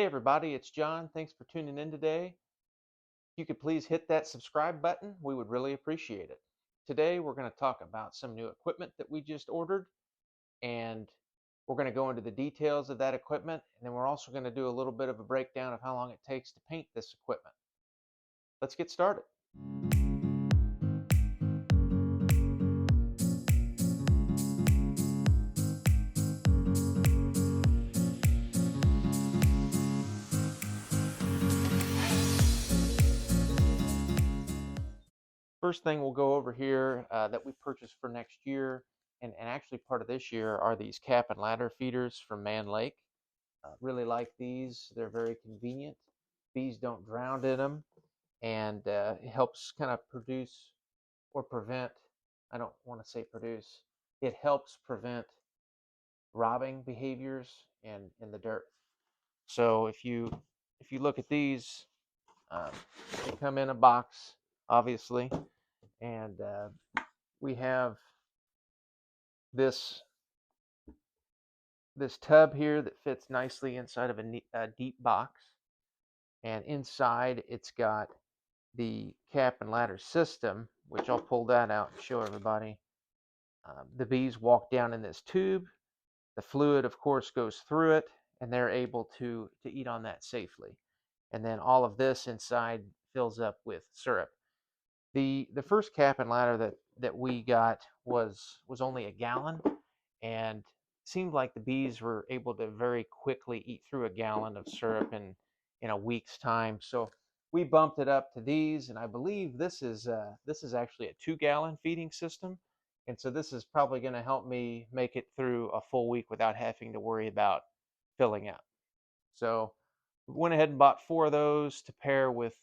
Hey everybody, it's John. Thanks for tuning in today. If you could please hit that subscribe button, we would really appreciate it. Today we're going to talk about some new equipment that we just ordered, and we're going to go into the details of that equipment, and then we're also going to do a little bit of a breakdown of how long it takes to paint this equipment. Let's get started. First thing we'll go over here that we purchased for next year, and actually part of this year, are these cap and ladder feeders from Mann Lake. Really like these. They're very convenient. Bees don't drown in them, and it helps kind of produce or prevent, I don't want to say produce, it helps prevent robbing behaviors in the dirt. So if you look at these, um, they come in a box, obviously, and we have this this tub here that fits nicely inside of a deep box, and inside it's got the cap and ladder system, which I'll pull that out and show everybody. The bees walk down in this tube. The fluid, of course, goes through it, and they're able to eat on that safely. And then all of this inside fills up with syrup. The first cap and ladder that we got was only a gallon, and seemed like the bees were able to very quickly eat through a gallon of syrup in a week's time. So we bumped it up to these, and I believe this is actually a 2-gallon feeding system, and so this is probably going to help me make it through a full week without having to worry about filling up. So we went ahead and bought 4 of those to pair with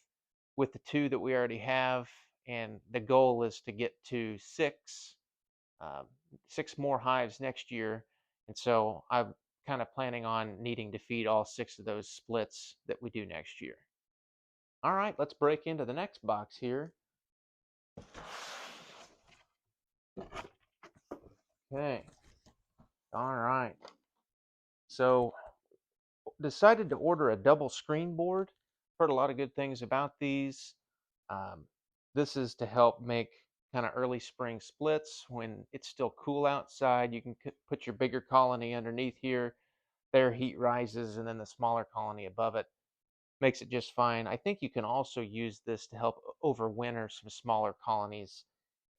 the 2 that we already have, and the goal is to get to 6 um, 6 more hives next year. And so I'm kind of planning on needing to feed all 6 of those splits that we do next year. All right, let's break into the next box here. Okay. All right. So decided to order a double screen board. Heard a lot of good things about these. Um, this is to help make kind of early spring splits when it's still cool outside. You can put your bigger colony underneath here. Their heat rises, and then the smaller colony above it makes it just fine. I think you can also use this to help overwinter some smaller colonies.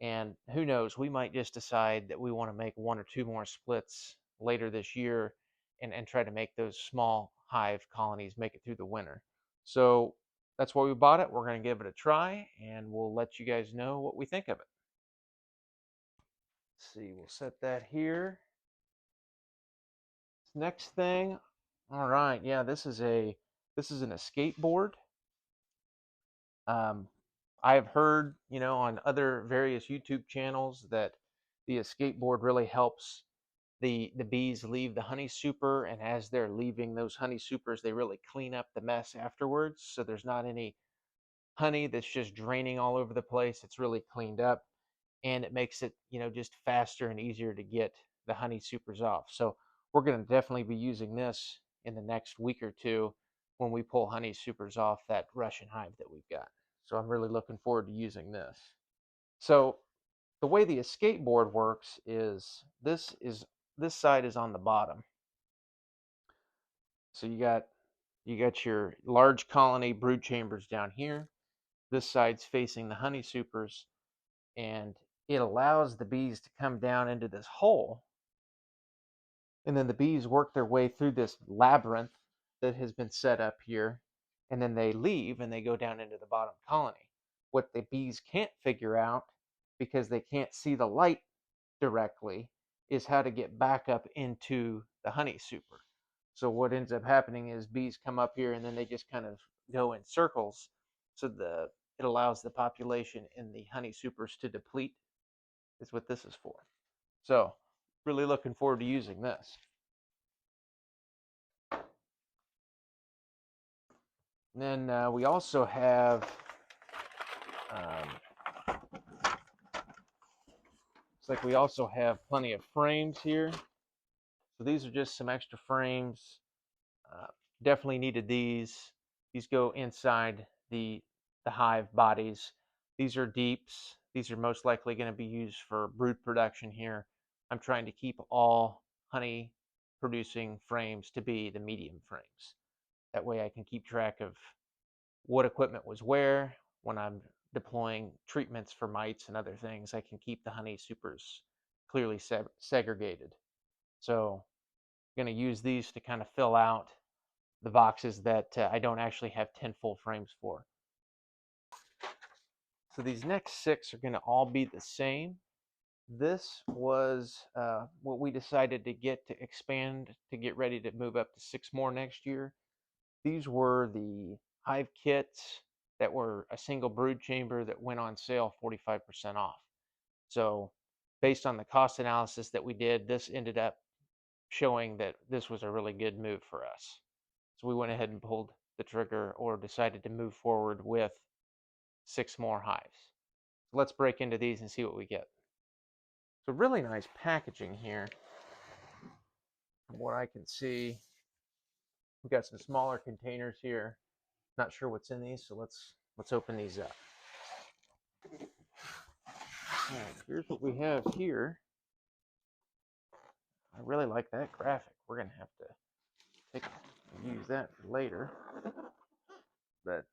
And who knows, we might just decide that we want to make 1 or 2 more splits later this year, and try to make those small hive colonies make it through the winter. So that's why we bought it. We're going to give it a try, and we'll let you guys know what we think of it. Let's see, we'll set that here. Next thing, all right, yeah, this is an escape board. I have heard, on other various YouTube channels that the escape board really helps the bees leave the honey super, and as they're leaving those honey supers, they really clean up the mess afterwards. So there's not any honey that's just draining all over the place. It's really cleaned up, and it makes it, just faster and easier to get the honey supers off. So we're going to definitely be using this in the next week or two when we pull honey supers off that Russian hive that we've got. So I'm really looking forward to using this. So the way the escape board works is this side is on the bottom. So you got your large colony brood chambers down here. This side's facing the honey supers, and it allows the bees to come down into this hole, and then the bees work their way through this labyrinth that has been set up here, and then they leave and they go down into the bottom colony. What the bees can't figure out, because they can't see the light directly, is how to get back up into the honey super. So what ends up happening is bees come up here and then they just kind of go in circles. So it allows the population in the honey supers to deplete, is what this is for. So really looking forward to using this. And then we also have looks like we also have plenty of frames here. So these are just some extra frames. definitely needed these. These go inside the hive bodies. These are deeps. These are most likely going to be used for brood production here. I'm trying to keep all honey producing frames to be the medium frames. That way I can keep track of what equipment was where. When I'm deploying treatments for mites and other things, I can keep the honey supers clearly segregated. So I'm going to use these to kind of fill out the boxes that I don't actually have 10 full frames for. So these next 6 are going to all be the same. This was what we decided to get to expand to get ready to move up to 6 more next year. These were the hive kits that were a single brood chamber that went on sale 45% off. So based on the cost analysis that we did, this ended up showing that this was a really good move for us. So we went ahead and pulled the trigger, or decided to move forward with 6 more hives. So let's break into these and see what we get. So really nice packaging here. From what I can see, we've got some smaller containers here. Not sure what's in these, so let's open these up. All right, here's what we have here. I really like that graphic. We're gonna have to use that for later. But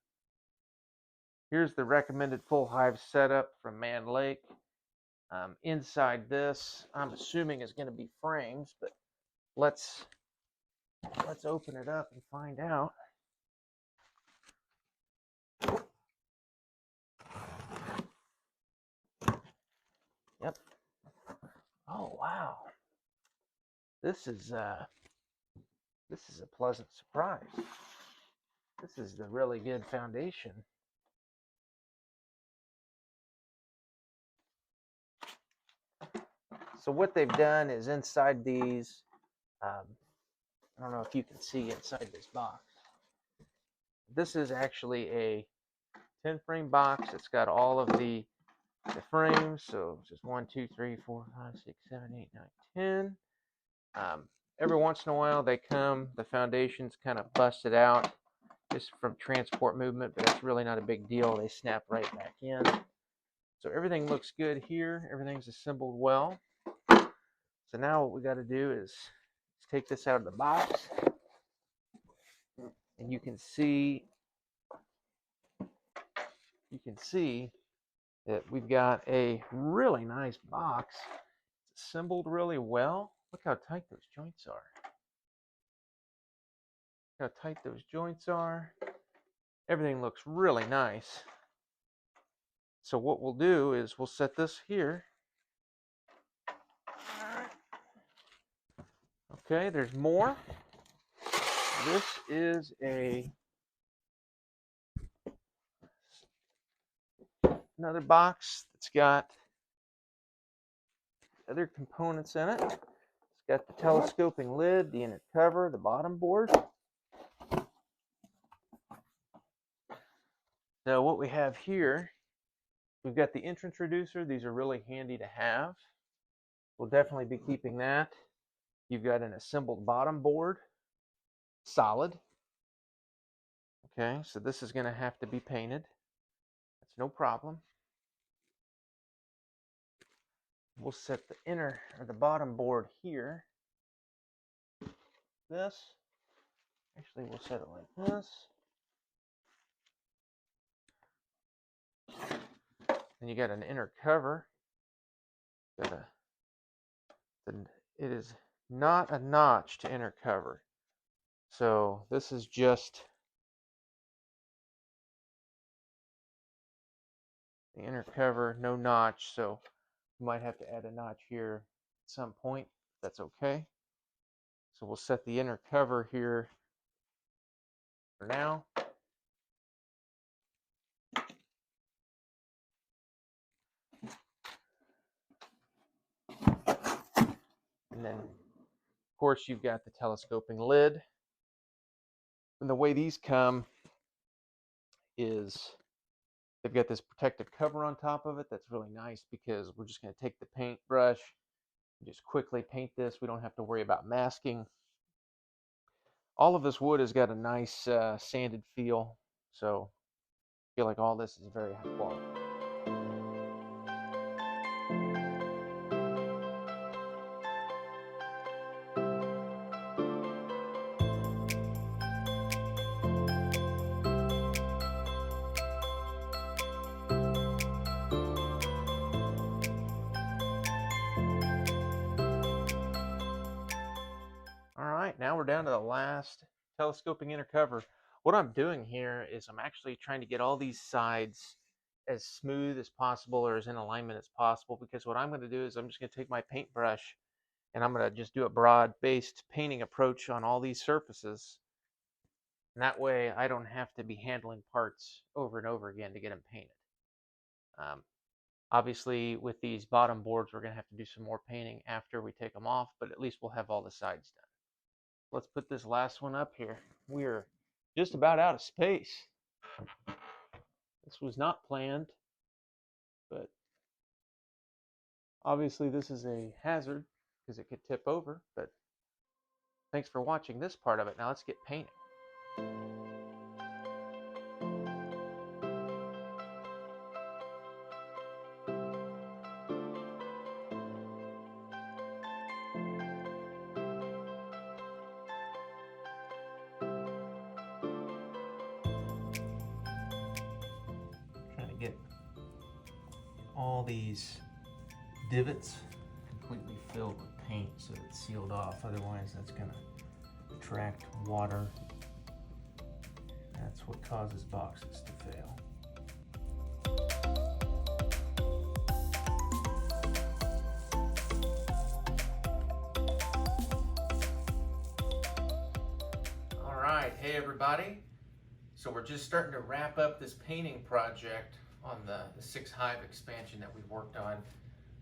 here's the recommended full hive setup from Mann Lake. Inside this, I'm assuming is going to be frames, but let's open it up and find out. Yep. Oh wow. This is a pleasant surprise. This is the really good foundation. So what they've done is inside these, I don't know if you can see inside this box. This is actually a 10 frame box. It's got all of the frames. So just 1, 2, 3, 4, 5, 6, 7, 8, 9, 10. Every once in a while they come, the foundation's kind of busted out just from transport movement, but it's really not a big deal. They snap right back in. So everything looks good here. Everything's assembled well. So now what we got to do is take this out of the box, and you can see that we've got a really nice box. It's assembled really well. Look how tight those joints are. Look how tight those joints are. Everything looks really nice. So what we'll do is we'll set this here. Okay, there's more. This is another box that's got other components in it. It's got the telescoping lid, the inner cover, the bottom board. So what we have here, we've got the entrance reducer. These are really handy to have. We'll definitely be keeping that. You've got an assembled bottom board, solid. Okay, so this is going to have to be painted. That's no problem. We'll set the inner or the bottom board here. Actually, we'll set it like this. And you got an inner cover. It is not a notch to inner cover. So this is just the inner cover, no notch. So you might have to add a notch here at some point. That's okay. So we'll set the inner cover here for now. And then, of course, you've got the telescoping lid. And the way these come is they've got this protective cover on top of it. That's really nice because we're just going to take the paintbrush and just quickly paint this. We don't have to worry about masking. All of this wood has got a nice sanded feel, so I feel like all this is very high quality. All right, now we're down to the last telescoping inner cover. What I'm doing here is I'm actually trying to get all these sides as smooth as possible or as in alignment as possible, because what I'm going to do is I'm just going to take my paintbrush and I'm going to just do a broad-based painting approach on all these surfaces. And that way I don't have to be handling parts over and over again to get them painted. Obviously, with these bottom boards, we're going to have to do some more painting after we take them off, but at least we'll have all the sides done. Let's put this last one up here. We're just about out of space. This was not planned, but obviously this is a hazard because it could tip over, but thanks for watching this part of it. Now let's get painting. Trying to get all these divots completely filled with paint so it's sealed off. Otherwise that's going to attract water. That's what causes boxes to fail. All right, hey everybody. So we're just starting to wrap up this painting project on the 6 hive expansion that we've worked on.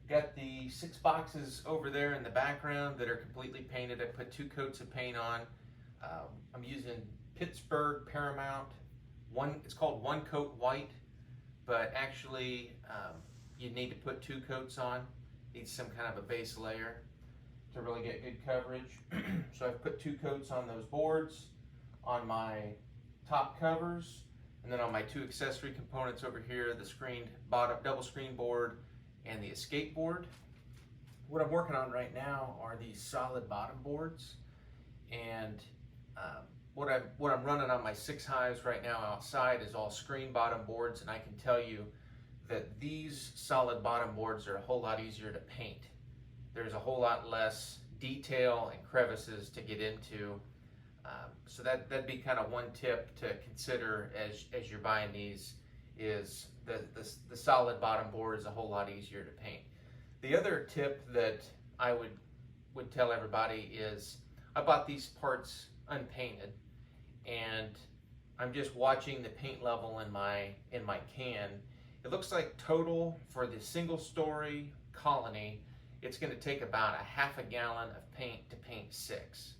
Got the 6 boxes over there in the background that are completely painted. I put 2 coats of paint on. I'm using Pittsburgh Paramount. It's called 1 coat white, but actually you need to put 2 coats on. Needs some kind of a base layer to really get good coverage. So I've put 2 coats on those boards, on my top covers, and then on my 2 accessory components over here, the screened bottom double screen board and the escape board. What I'm working on right now are these solid bottom boards, and what I'm running on my 6 hives right now outside is all screen bottom boards, and I can tell you that these solid bottom boards are a whole lot easier to paint. There's a whole lot less detail and crevices to get into. So that'd be kind of one tip to consider as you're buying these, is the solid bottom board is a whole lot easier to paint. The other tip that I would tell everybody is I bought these parts unpainted, and I'm just watching the paint level in my can. It looks like total for the single story colony, it's going to take about a half a gallon of paint to paint 6.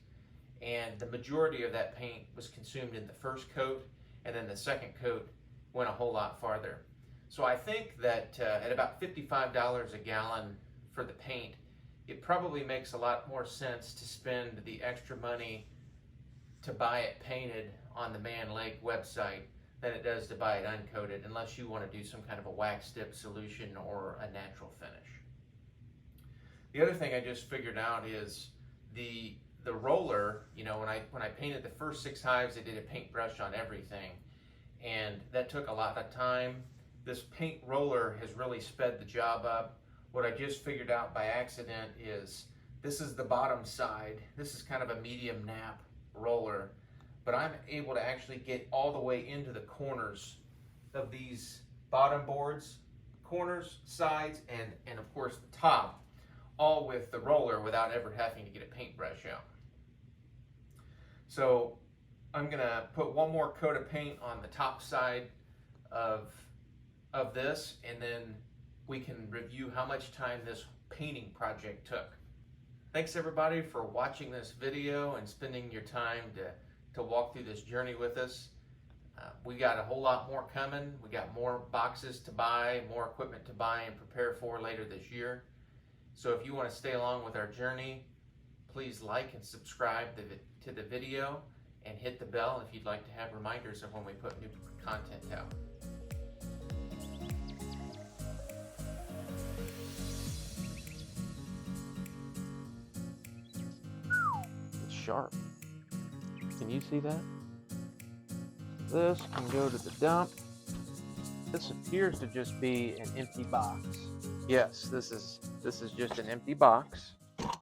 And the majority of that paint was consumed in the first coat, and then the second coat went a whole lot farther. So I think that at about $55 a gallon for the paint, it probably makes a lot more sense to spend the extra money to buy it painted on the Mann website than it does to buy it uncoated, unless you want to do some kind of a wax dip solution or a natural finish. The other thing I just figured out is the roller. You know, when I painted the first 6 hives, I did a paintbrush on everything, and that took a lot of time. This paint roller has really sped the job up. What I just figured out by accident is this is the bottom side. This is kind of a medium nap roller, but I'm able to actually get all the way into the corners of these bottom boards, corners, sides, and of course the top, all with the roller without ever having to get a paintbrush out. So I'm gonna put one more coat of paint on the top side of this, and then we can review how much time this painting project took. Thanks everybody for watching this video and spending your time to walk through this journey with us. We got a whole lot more coming. We got more boxes to buy, more equipment to buy and prepare for later this year. So if you want to stay along with our journey, please like and subscribe to the video, and hit the bell if you'd like to have reminders of when we put new content out. It's sharp. Can you see that? This can go to the dump. This appears to just be an empty box. Yes, this is just an empty box.